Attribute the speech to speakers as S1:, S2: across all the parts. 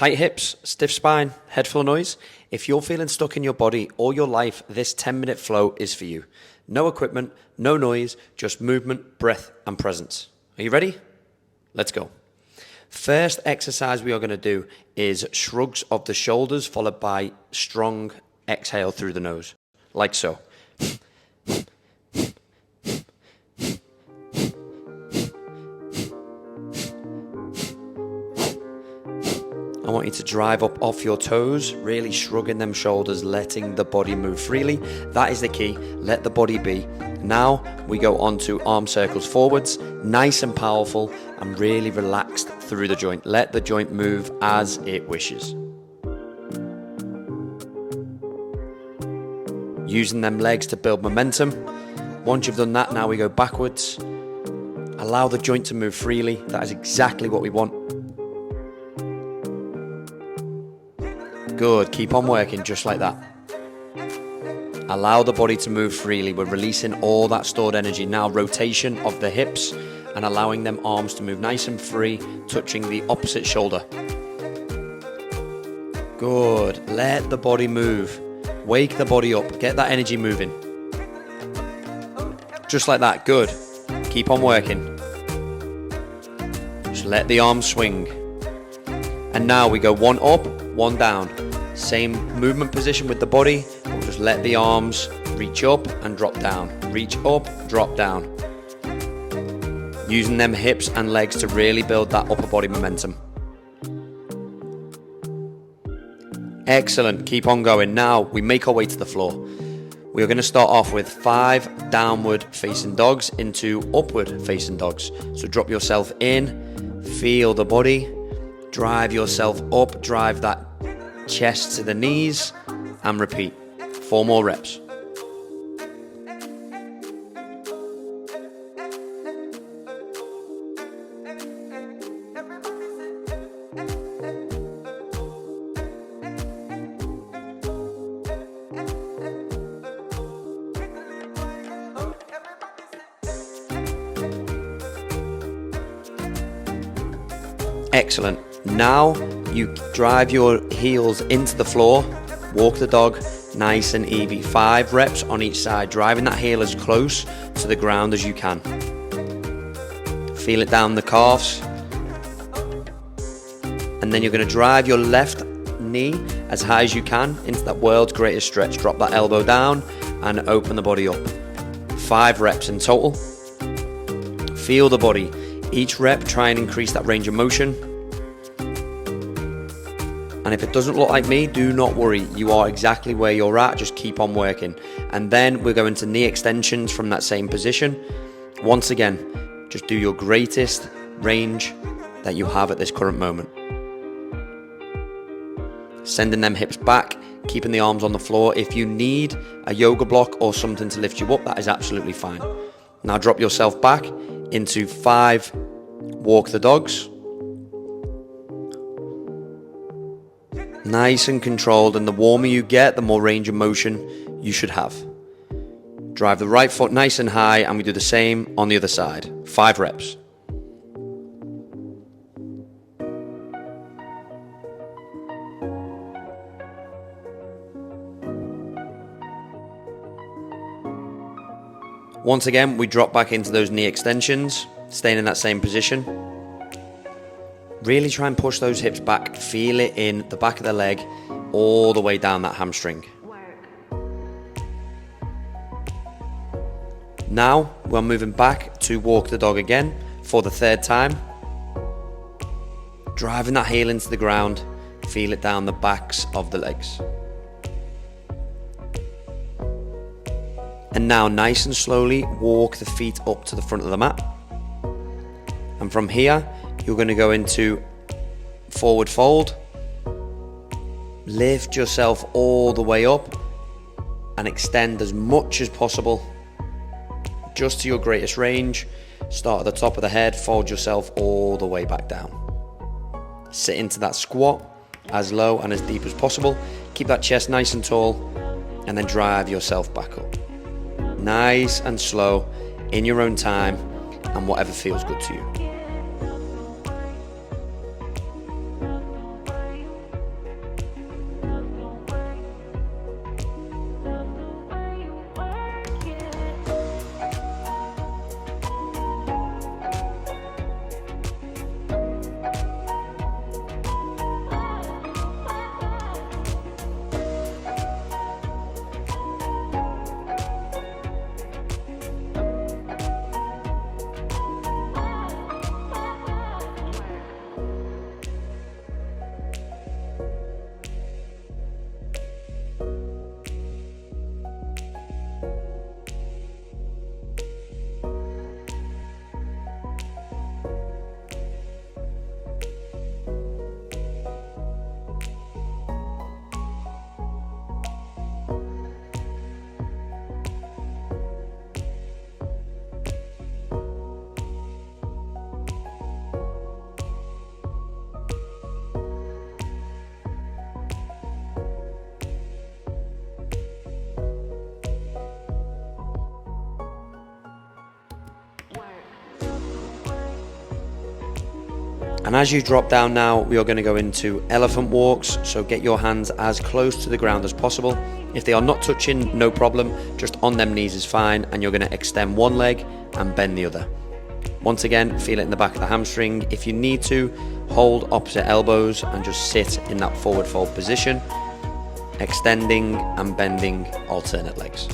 S1: Tight hips, stiff spine, head full of noise. If you're feeling stuck in your body or your life, this 10-minute flow is for you. No equipment, no noise, just movement, breath, and presence. Are you ready? Let's go. First exercise we are going to do is shrugs of the shoulders followed by strong exhale through the nose, like so. I want you to drive up off your toes, really shrugging them shoulders, letting the body move freely. That is the key. Let the body be. Now we go on to arm circles forwards, nice and powerful, and really relaxed through the joint. Let the joint move as it wishes. Using them legs to build momentum. Once you've done that, now we go backwards. Allow the joint to move freely. That is exactly what we want. Good, keep on working just like that. Allow the body to move freely. We're releasing all that stored energy. Now rotation of the hips and allowing them arms to move nice and free, touching the opposite shoulder. Good, let the body move. Wake the body up, get that energy moving. Just like that, good. Keep on working. Just let the arms swing. And now we go one up, one down. Same movement position with the body. We'll just let the arms reach up and drop down. Reach up, drop down. Using them hips and legs to really build that upper body momentum. Excellent, keep on going. Now we make our way to the floor. We are going to start off with 5 downward facing dogs into upward facing dogs. So drop yourself in, feel the body, drive yourself up, drive that chest to the knees, and repeat. 4 more reps. Excellent. Now you drive your heels into the floor, walk the dog nice and easy. 5 reps on each side, driving that heel as close to the ground as you can. Feel it down the calves. And then you're going to drive your left knee as high as you can into that world's greatest stretch. Drop that elbow down and open the body up. 5 reps in total. Feel the body. Each rep, try and increase that range of motion. And if it doesn't look like me, do not worry. You are exactly where you're at. Just keep on working. And then we're going to knee extensions from that same position. Once again, just do your greatest range that you have at this current moment. Sending them hips back, keeping the arms on the floor. If you need a yoga block or something to lift you up, that is absolutely fine. Now drop yourself back into 5 walk the dogs. Nice and controlled, and the warmer you get, the more range of motion you should have. Drive the right foot nice and high, and we do the same on the other side. 5 reps. Once again, we drop back into those knee extensions, staying in that same position. Really try and push those hips back. Feel it in the back of the leg, all the way down that hamstring. Now, we're moving back to walk the dog again for the 3rd time. Driving that heel into the ground. Feel it down the backs of the legs. And now, nice and slowly, walk the feet up to the front of the mat. And from here, you're going to go into forward fold. Lift yourself all the way up and extend as much as possible, just to your greatest range. Start at the top of the head, fold yourself all the way back down. Sit into that squat as low and as deep as possible. Keep that chest nice and tall, and then drive yourself back up. Nice and slow, in your own time, and whatever feels good to you. And as you drop down now, we are going to go into elephant walks. So get your hands as close to the ground as possible. If they are not touching, no problem. Just on them knees is fine. And you're going to extend one leg and bend the other. Once again, feel it in the back of the hamstring. If you need to, hold opposite elbows and just sit in that forward fold position, extending and bending alternate legs.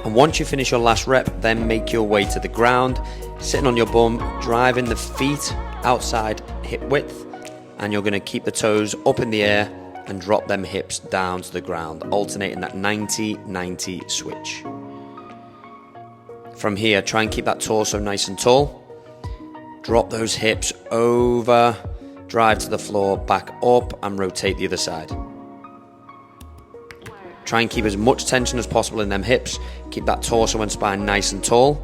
S1: And once you finish your last rep, then make your way to the ground, sitting on your bum, driving the feet outside hip width, and you're going to keep the toes up in the air and drop them hips down to the ground, alternating that 90-90 switch. From here, try and keep that torso nice and tall. Drop those hips over, drive to the floor, back up, and rotate the other side. Try and keep as much tension as possible in them hips. Keep that torso and spine nice and tall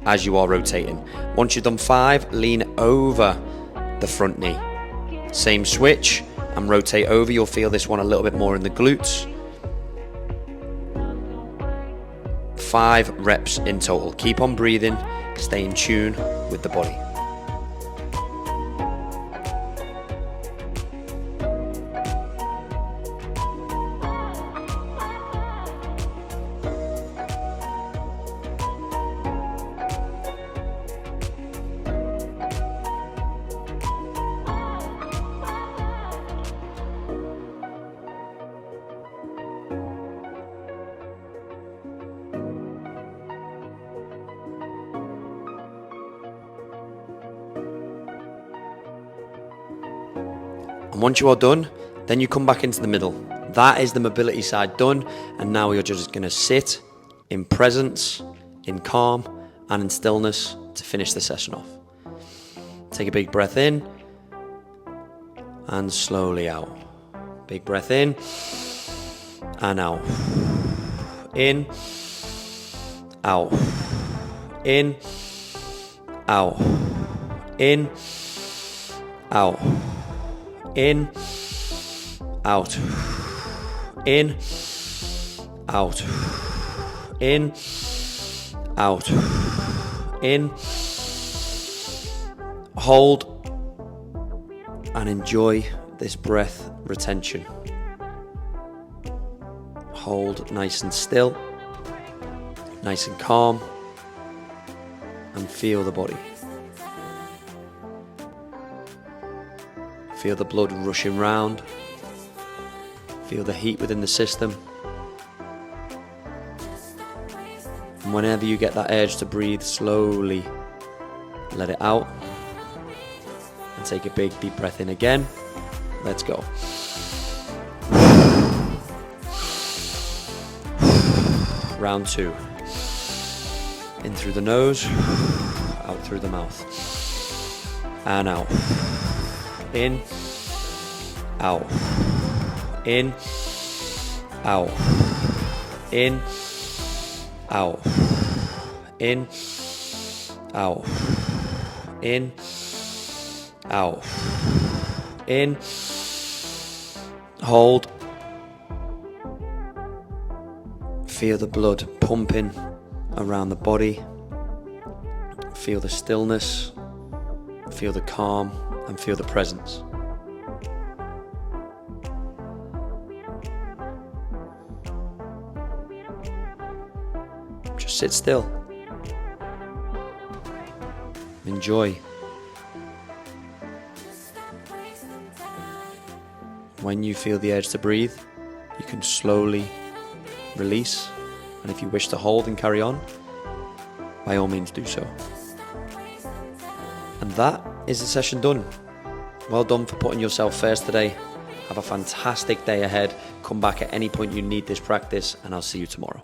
S1: as you are rotating. Once you've done 5, lean over the front knee. Same switch and rotate over. You'll feel this one a little bit more in the glutes. 5 reps in total. Keep on breathing. Stay in tune with the body. And once you are done, then you come back into the middle. That is the mobility side done. And now you're just going to sit in presence, in calm, and in stillness to finish the session off. Take a big breath in and slowly out. Big breath in and out. In, out. In, out. In, out. In, out, in, out, in, out, in, hold, and enjoy this breath retention. Hold nice and still, nice and calm, and feel the body. Feel the blood rushing round. Feel the heat within the system. And whenever you get that urge to breathe, slowly let it out. And take a big deep breath in again. Let's go. Round 2. In through the nose, out through the mouth. And out. In, out, in, out, in, out, in, out, in, out, in, hold. Feel the blood pumping around the body. Feel the stillness, feel the calm, and feel the presence. Just sit still. Enjoy. When you feel the urge to breathe, you can slowly release. And if you wish to hold and carry on, by all means do so. And that is the session done. Well done for putting yourself first today. Have a fantastic day ahead. Come back at any point you need this practice, and I'll see you tomorrow.